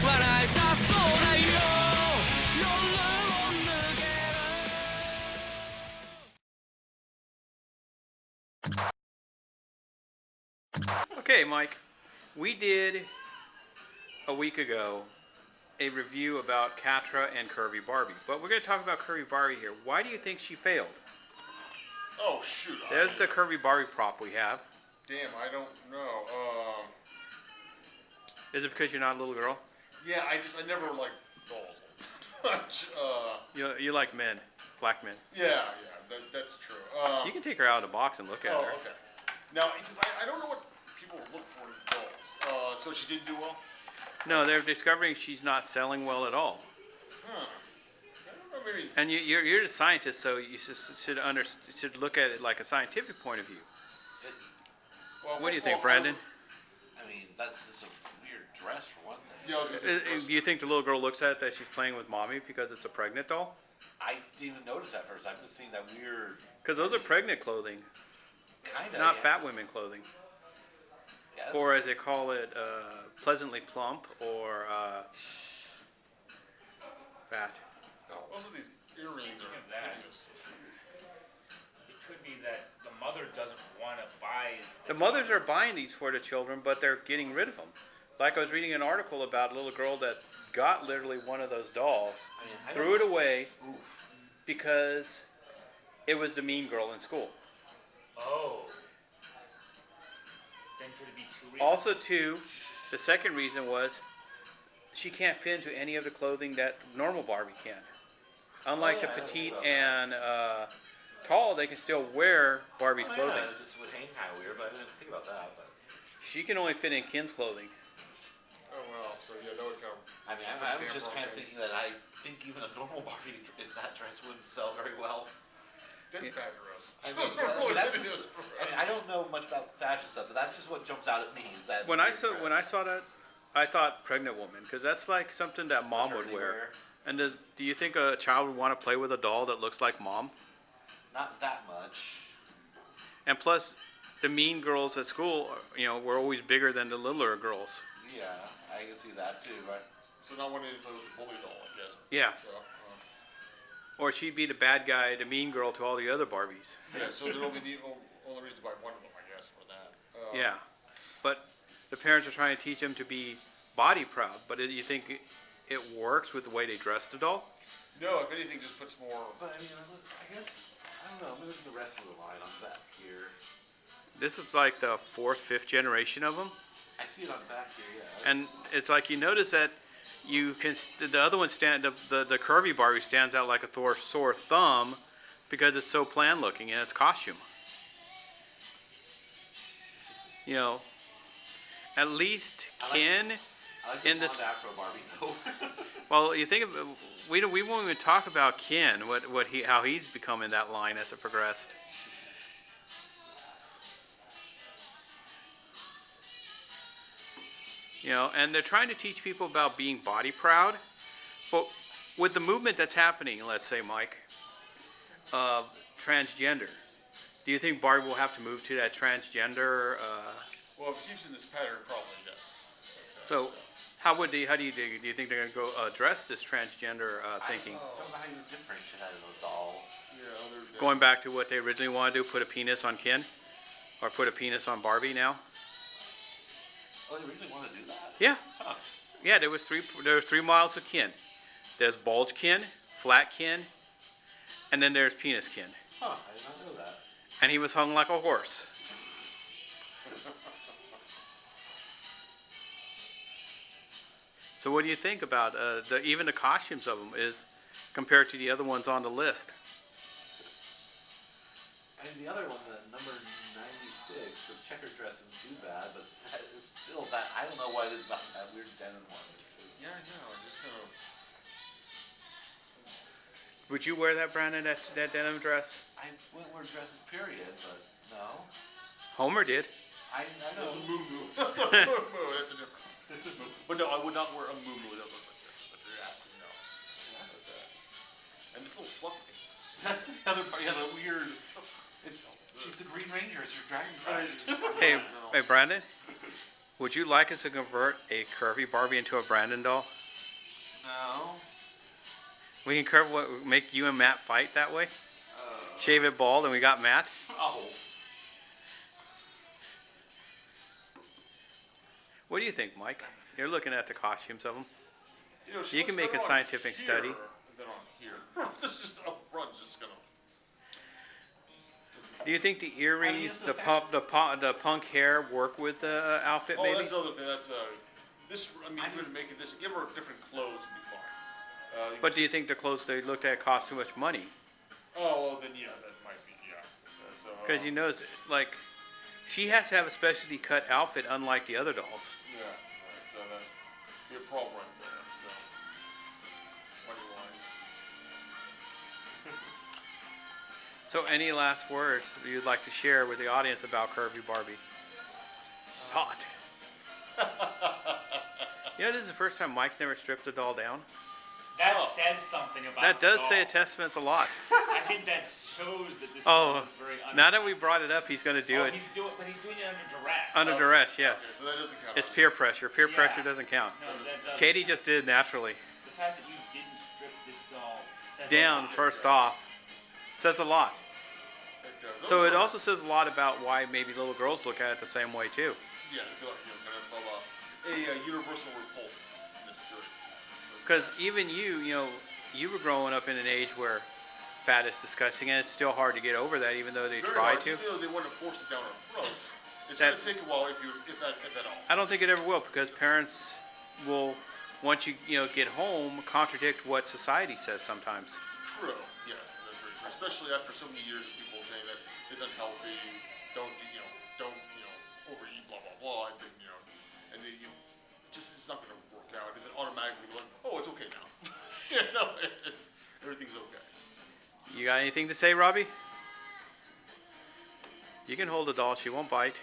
笑いさそうなよ夜を抜ける Okay, Mike, we did a week ago a review about Katra and Curvy Barbie, but we're going to talk about Curvy Barbie here. Why do you think she failed? Oh, shoot. There's the Curvy Barbie prop we have. Damn, I don't know. Is it because you're not a little girl? Yeah, I never liked dolls much. You like men, black men. Yeah, that's true. You can take her out of the box and look at her. Oh, okay. Now, because I don't know what people look for in dolls. So she didn't do well? No, they're discovering she's not selling well at all. Huh. I don't know, maybe. And you're a scientist, so you should look at it like a scientific point of view. Well, What do you think, Brandon? I mean, that's just a weird dress for one thing. Yeah, I was gonna say, Do you think the little girl looks at it that she's playing with mommy because it's a pregnant doll? I didn't even notice that first. I'm just seeing that weird. Because those are pregnant clothing, Kinda. not yeah. fat women clothing. Yeah, Or as they call it, pleasantly plump or fat. most of these earrings Speaking are of that, hideous. it could be that the mother doesn't want to buy. The mothers are buying these for the children, but they're getting rid of them. Like I was reading an article about a little girl that got literally one of those dolls, I mean, threw it away Oof. because it was the mean girl in school. Oh. Then could it be too real? Also, too, the second reason was she can't fit into any of the clothing that normal Barbie can. Unlike the I didn't petite think about and tall, they can still wear Barbie's Oh, clothing. yeah, it just would hang kind of weird, but I didn't think about that. But She can only fit in Ken's clothing. Oh, well, so yeah, that would kind of. I mean, I was just kind of thinking that I think even a normal Barbie in that dress wouldn't sell very well. That's bad gross. I mean, that's just, I mean, I don't know much about fashion stuff, but that's just what jumps out at me. Is that When I weird saw dress. that, I thought pregnant woman because that's like something that mom would Maternity wear. And do you think a child would want to play with a doll that looks like mom? Not that much. And plus, the mean girls at school, were always bigger than the littler girls. Yeah, I can see that too, but So not wanting to play with a bully doll, I guess. Yeah. So, Or she'd be the bad guy, the mean girl to all the other Barbies. yeah, so there'd only be only reason to buy one of them, I guess, for that. Yeah. But the parents are trying to teach them to be body proud. But do you think it works with the way they dress the doll? No, if anything, just puts more. I mean, I guess I don't know. Maybe look at the rest of the line on back here. This is like the 4th, 5th generation of them. I see it on the back here, yeah. And it's like you notice that you can, the other one the Curvy Barbie stands out like a sore thumb because it's so plain looking in its costume. At least Ken I like in the this. blonde Afro Barbie though. Well, you think of we won't even talk about Ken, how he's become in that line as it progressed. And they're trying to teach people about being body proud, but with the movement that's happening, let's say, Mike, transgender, do you think Barbie will have to move to that transgender? Well, if it keeps in this pattern, probably yes. So, how do you think they're going to go address this transgender thinking? I don't know how you differentiate that in a doll. Yeah, Going back to what they originally wanted to do, put a penis on Ken, or put a penis on Barbie now. Oh, they really want to do that? Yeah. Huh. Yeah, there was 3 models of Ken. There's bulge Ken, flat Ken, and then there's penis Ken. Huh, I did not know that. And he was hung like a horse. So what do you think about even the costumes of them is compared to the other ones on the list? I mean, the other one, the number 96, the checker dress isn't too bad, but that is still that. I don't know what it is about that weird denim one. Yeah, I know. I just kind of. Would you wear that, Brandon, that denim dress? I wouldn't wear dresses, period, but no. Homer did. I know. That's a moo-moo. That's a moo-moo. That's a difference. But no, I would not wear a moo-moo that looks like this. If you're asking, no. Not like that. And this little fluffy thing. That's the other part. Yeah, the weird. She's the Green Ranger. It's your Dragon Crest. Hey, Brandon, Would you like us to convert a Curvy Barbie into a Brandon doll? No. We can make you and Matt fight that way. Shave it bald, and we got Matt. Oh. What do you think, Mike? You're looking at the costumes of them. You know, she You looks can make a better on scientific here study. than on here. This just up front is just gonna. Do you think the earrings, it's the the punk hair work with the outfit? Oh, Maybe. that's another thing. That's this. I mean, if you're gonna make it this, give her different clothes would be fine. But do you think the clothes they looked at cost too much money? Oh well, then yeah, that might be So. Because you notice, like, she has to have a specialty cut outfit, unlike the other dolls. Yeah. Right. So that'd be a problem right there. So. Money wise. So, any last words you'd like to share with the audience about Curvy Barbie? She's hot. You know, this is the first time Mike's never stripped a doll down. That says something about That does the say a doll. testament a lot. I think that shows that this doll is very Now that we brought it up, he's going to do it He's doing it under duress. under duress. Yes, Okay, so that doesn't count. it's peer pressure. Peer Yeah. pressure doesn't count. No, that doesn't. Katie just did it naturally. The fact that you didn't strip this doll says a Down lot. first off says a lot. It does. So it also says a lot about why maybe little girls look at it the same way too. Yeah, it'd be like, kind of a universal repulsiveness to it. Because even you were growing up in an age where fat is disgusting, and it's still hard to get over that, even though they Very try hard, to. even though they want to force it down our throats. It's That- going to take a while if at all. I don't think it ever will, because parents will, once you get home, contradict what society says sometimes. True. Yes, that's very true. Especially after so many years of people saying that it's unhealthy, don't overeat, blah blah blah, and then and then it's not going to work out, and then automatically you're like, oh, it's okay now. Everything's okay. You got anything to say, Robbie? You can hold the doll; she won't bite.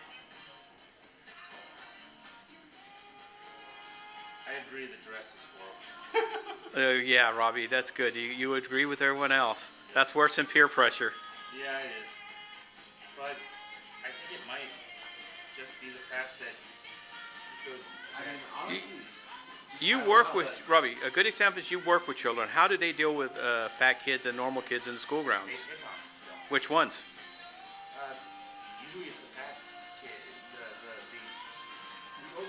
I agree the dress is horrible. Yeah, Robbie, that's good. You agree with everyone else. That's worse than peer pressure. Yeah, it is. But I think it might just be the fact that those. I mean, honestly. You work with Robbie. A good example is you work with children. How do they deal with fat kids and normal kids in the school grounds? They pick on them still. Which ones? Usually it's the fat kid. How do I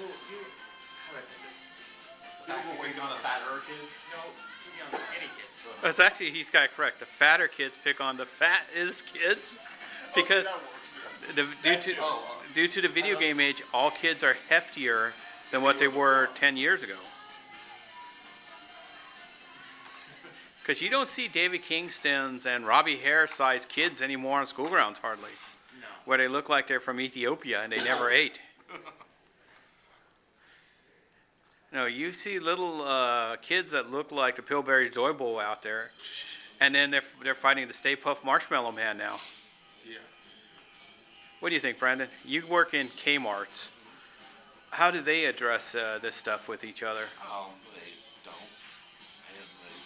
put this? The overweight on the fatter kids. No, keep me on the skinny kids. It's actually he's got it correct. The fatter kids pick on the fattest kids because that works. due to the video game age, all kids are heftier than what they were 10 years ago. Because you don't see David Kingston's and Robbie Hare-sized kids anymore on school grounds hardly, No. where they look like they're from Ethiopia and they never ate. No, you see little kids that look like the Pillsbury Joy Bowl out there, and then they're fighting the Stay Puft Marshmallow Man now. Yeah. What do you think, Brandon? You work in Kmart's. How do they address this stuff with each other? They don't. I didn't really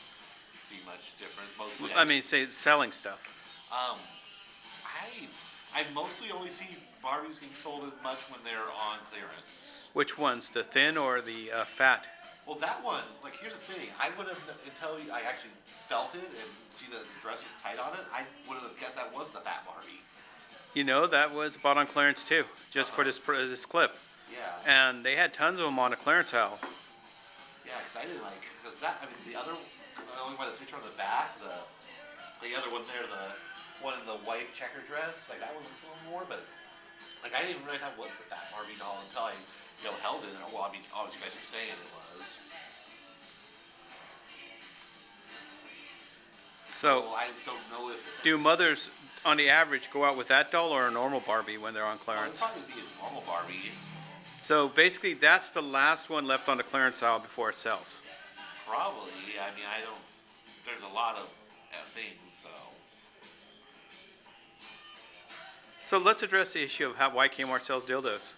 see much difference. Mostly. I mean, say selling stuff. I mostly only see Barbies being sold as much when they're on clearance. Which ones, the thin or the fat? Well, that one, like, here's the thing. I wouldn't have, until I actually felt it and see that the dress was tight on it, I wouldn't have guessed that was the fat Barbie. You know, that was bought on clearance too, just for this clip. Yeah. And they had tons of them on a clearance aisle. Yeah, because I didn't because that, I mean, the other, only by the picture on the back, the other one there, the one in the white checker dress, like, that one looks a little more, but, like, I didn't even realize that was the fat Barbie doll until I, held it, and, well, I mean, obviously you guys are saying it was. So, I don't know if it's... do mothers, on the average, go out with that doll or a normal Barbie when they're on Well, it'd clearance? probably be a normal Barbie. So basically, that's the last one left on the clearance aisle before it sells. Probably. I mean, I don't... There's a lot of things, so... So let's address the issue of why Kmart sells dildos.